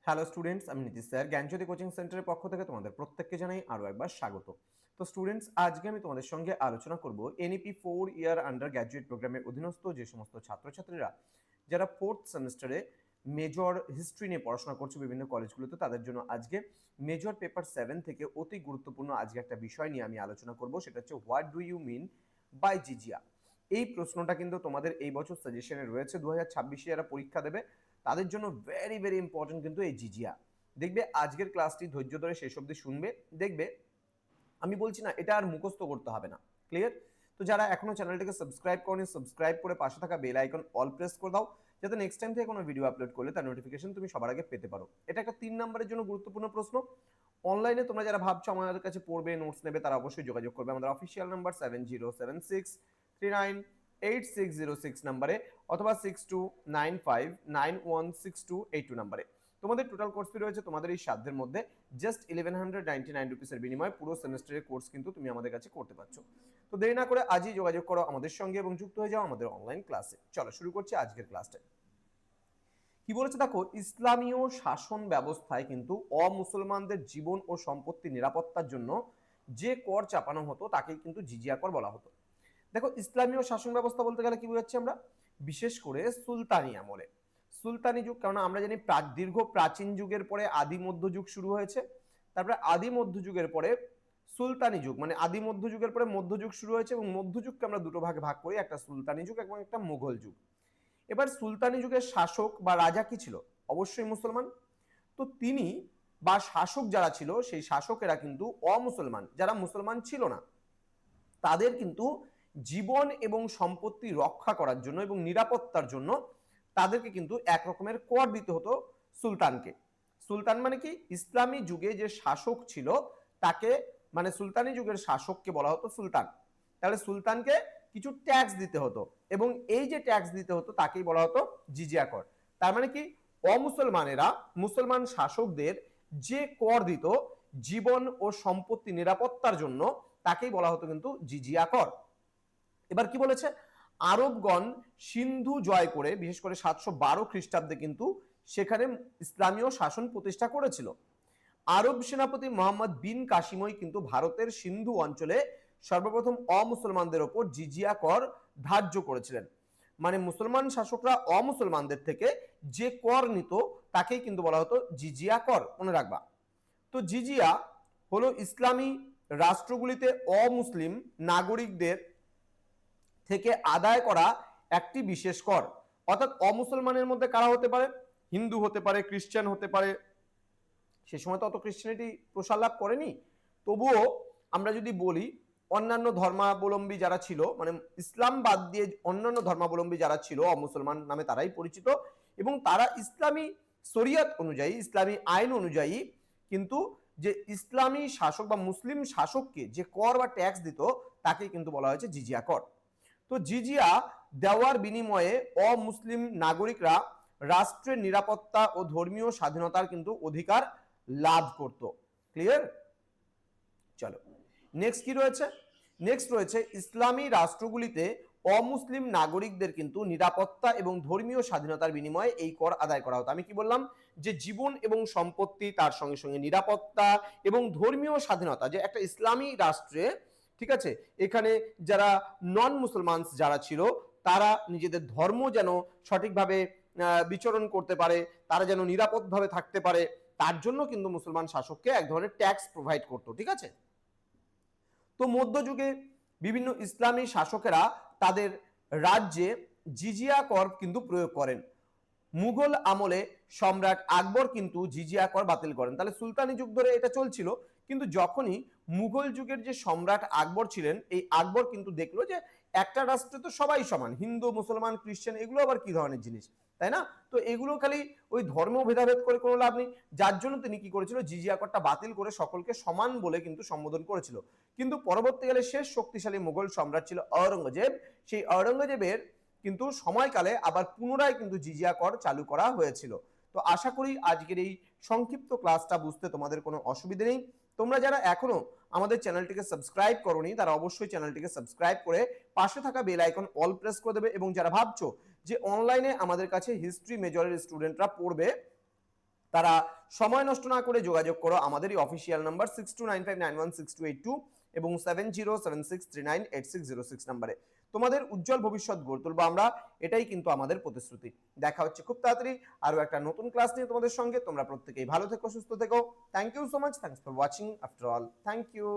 Hello students, আমি Nitish sir জ্ঞানজ্যোতি coaching সেন্টারের পক্ষ থেকে তোমাদের প্রত্যেককে জানাই আরও একবার স্বাগত। তো স্টুডেন্টস, আজকে আমি তোমাদের সঙ্গে আলোচনা করব এনইপি 4 ইয়ার আন্ডার গ্র্যাজুয়েট প্রোগ্রামের অধীনস্থ যে সমস্ত ছাত্রছাত্রীরা যারা 4th সেমিস্টারে মেজর হিস্ট্রি নিয়ে পড়াশোনা করছে বিভিন্ন কলেজগুলোতে, তাদের জন্য আজকে মেজর পেপার 7 থেকে অতি গুরুত্বপূর্ণ আজকে একটা বিষয় নিয়ে আমি আলোচনা করব। সেটা হচ্ছে what do you mean by জিজিয়া। এই প্রশ্নটা কিন্তু তোমাদের এই বছর সাজেশনে রয়েছে। 2026 যারা পরীক্ষা দেবে তাদের জন্য ভেরি ভেরি ইম্পর্টেন্ট কিন্তু এই জিজিয়া। দেখবে আজকের ক্লাসটি ধৈর্য ধরে শেষ অবধি শুনবে, দেখবে আমি বলছি না এটা আর মুখস্থ করতে হবে না। ক্লিয়ার? তো যারা এখনো চ্যানেলটিকে সাবস্ক্রাইব করেনি, সাবস্ক্রাইব করে পাশে থাকা বেল আইকন অল প্রেস করে দাও, যাতে নেক্সট টাইম থেকে কোনো ভিডিও আপলোড করলে তার নোটিফিকেশন তুমি সবার আগে পেতে পারো। এটা একটা 3 নম্বরের জন্য গুরুত্বপূর্ণ প্রশ্ন। অনলাইনে তোমরা যারা ভাবছো আমাদের কাছে পড়বে, নোটস নেবে, তারা অবশ্যই যোগাযোগ করবে আমাদের অফিসিয়াল নাম্বার 7076398606 নাম্বারে অথবা 6295916282 নাম্বারে। তোমাদের টোটাল কোর্স ফি রয়েছে তোমাদের এই সাধ্যের মধ্যে জাস্ট 1199 রুপিসের বিনিময়ে পুরো সেমিস্টারের কোর্স কিন্তু তুমি আমাদের কাছে করতে পারছো। তো দেরি না করে আজই যোগাযোগ করো আমাদের সঙ্গে এবং যুক্ত হয়ে যাও আমাদের অনলাইন ক্লাসে। চলো শুরু করছি আজকের ক্লাসটা। কি বলেছে দেখো, ইসলামীয় শাসন ব্যবস্থায় কিন্তু অমুসলমানদের জীবন ও সম্পত্তি নিরাপত্তার জন্য যে কর চাপানো হতো তাকেই কিন্তু জিজিয়া কর বলা হতো। দেখো, ইসলামীয় শাসন ব্যবস্থা বলতে গেলে কি বোঝাচ্ছি আমরা? বিশেষ করে সুলতানি আমলে, সুলতানি যুগ, কারণ আমরা জানি দীর্ঘ প্রাচীন যুগের পরে আদি মধ্যযুগ শুরু হয়েছে, তারপরে আদি মধ্যযুগের পরে সুলতানি যুগ, মানে আদি মধ্যযুগের পরে মধ্যযুগ শুরু হয়েছে এবং মধ্যযুগকে আমরা দুটো ভাগে ভাগ করি, একটা সুলতানি যুগ এবং একটা মুঘল যুগ। এবার সুলতানি যুগের শাসক বা রাজা কি ছিল? অবশ্যই মুসলমান। তো তিনি বা শাসক যারা ছিল সেই শাসকেরা কিন্তু অমুসলমান, যারা মুসলমান ছিল না, তাদের কিন্তু জীবন এবং সম্পত্তি রক্ষা করার জন্য এবং নিরাপত্তার জন্য তাদেরকে কিন্তু এক রকমের কর দিতে হতো সুলতানকে। সুলতান মানে কি? ইসলামী যুগে যে শাসক ছিল তাকে, মানে সুলতানি যুগের শাসককে বলা হতো সুলতান। তাহলে সুলতানকে কিছু ট্যাক্স দিতে হতো এবং এই যে ট্যাক্স দিতে হতো তাকেই বলা হতো জিজিয়া কর। তার মানে কি? অমুসলমানেরা মুসলমান শাসকদের যে কর দিত জীবন ও সম্পত্তি নিরাপত্তার জন্য, তাকেই বলা হতো কিন্তু জিজিয়া কর। এবার কি বলেছে? আরবগণ সিন্ধু জয় করে বিশেষ করে 712 খ্রিস্টাব্দে কিন্তু সেখানে ইসলামীয় শাসন প্রতিষ্ঠা করেছিল। আরব সেনাপতি মোহাম্মদ বিন কাসিমই কিন্তু ভারতের সিন্ধু অঞ্চলে সর্বপ্রথম অমুসলমানদের ওপর জিজিয়া কর ধার্য করেছিলেন। মানে মুসলমান শাসকরা অমুসলমানদের থেকে যে কর নিত তাকেই কিন্তু বলা হতো জিজিয়া কর, মনে রাখবা। তো জিজিয়া হলো ইসলামী রাষ্ট্রগুলিতে অমুসলিম নাগরিকদের থেকে আদায় করা একটি বিশেষ কর। অর্থাৎ অমুসলমানের মধ্যে কারা হতে পারে? হিন্দু হতে পারে, খ্রিস্টান হতে পারে। সে সময় তো অত খ্রিস্টানিটি প্রসার লাভ করেনি, তবুও আমরা যদি বলি অন্যান্য ধর্মাবলম্বী যারা ছিল, মানে ইসলাম বাদ দিয়ে অন্যান্য ধর্মাবলম্বী যারা ছিল অমুসলমান নামে তারাই পরিচিত, এবং তারা ইসলামী শরিয়ত অনুযায়ী, ইসলামী আইন অনুযায়ী কিন্তু যে ইসলামী শাসক বা মুসলিম শাসককে যে কর বা ট্যাক্স দিত তাকে কিন্তু বলা হয়েছে জিজিয়া কর। তো জিজিয়া দেওয়ার বিনিময়ে অমুসলিম নাগরিকরা রাষ্ট্রের নিরাপত্তা ও ধর্মীয় স্বাধীনতার কিন্তু অধিকার লাভ করত। ক্লিয়ার? চলো নেক্সট কি রয়েছে? নেক্সট রয়েছে ইসলামী রাষ্ট্রগুলিতে অমুসলিম নাগরিকদের কিন্তু নিরাপত্তা এবং ধর্মীয় স্বাধীনতার বিনিময়ে এই কর আদায় করা হতো। আমি কি বললাম? যে জীবন এবং সম্পত্তি, তার সঙ্গে সঙ্গে নিরাপত্তা এবং ধর্মীয় স্বাধীনতা, যে একটা ইসলামী রাষ্ট্রে, ঠিক আছে, এখানে যারা নন মুসলমান যারা ছিল তারা নিজেদের ধর্ম যেন সঠিকভাবে বিচরণ করতে পারে, তারা যেন নিরাপদভাবে থাকতে পারে, তার জন্য কিন্তু মুসলমান শাসককে এক ধরনের ট্যাক্স প্রোভাইড করতো। ঠিক আছে? তো মধ্যযুগে বিভিন্ন ইসলামী শাসকেরা তাদের রাজ্যে জিজিয়া কর কিন্তু প্রয়োগ করেন। মুঘল আমলে সম্রাট আকবর কিন্তু জিজিয়া কর বাতিল করেন। তাহলে সুলতানি যুগ ধরে এটা চলছিল, কিন্তু যখনই মুঘল যুগের যে সম্রাট আকবর ছিলেন, এই আকবর কিন্তু দেখলো যে একটা রাষ্ট্রে তো সবাই সমান, হিন্দু মুসলমান খ্রিস্টান এগুলো আবার কি ধরনের জিনিস, তাই না? তো এগুলো খালি ওই ধর্ম ভেদাভেদ করে কোনো লাভ নেই, যার জন্য তিনি কি করেছিল, জিজিয়া করটা বাতিল করে সকলকে সমান বলে কিন্তু সম্বোধন করেছিল। কিন্তু পরবর্তীকালে শেষ শক্তিশালী মুঘল সম্রাট ছিল আওরঙ্গজেব। সেই আওরঙ্গজেবের কিন্তু সময়কালে আবার পুনরায় কিন্তু জিজিয়া কর চালু করা হয়েছিল। তো আশা করি আজকের এই সংক্ষিপ্ত ক্লাসটা বুঝতে তোমাদের কোনো অসুবিধা নেই। তোমরা যারা এখনো আমাদের চ্যানেলটিকে সাবস্ক্রাইব করোনি তারা অবশ্যই চ্যানেলটিকে সাবস্ক্রাইব করে পাশে থাকা বেল আইকন অল প্রেস করে দেবে, এবং যারা ভাবছো যে অনলাইনে আমাদের কাছে হিস্ট্রি মেজরের স্টুডেন্টরা পড়বে তারা সময় নষ্ট না করে যোগাযোগ করো আমাদেরই অফিসিয়াল নাম্বার 6295916282 এবং 7076398606 নাম্বারে। তোমাদের উজ্জ্বল ভবিষ্যৎ গড়ে তুলবো আমরা, এটাই কিন্তু আমাদের প্রতিশ্রুতি। দেখা হচ্ছে খুব তাড়াতাড়ি আরো একটা নতুন ক্লাস নিয়ে তোমাদের সঙ্গে। তোমরা প্রত্যেকেই ভালো থেকো, সুস্থ থেকো। Thank you so much, thanks for watching after all, thank you.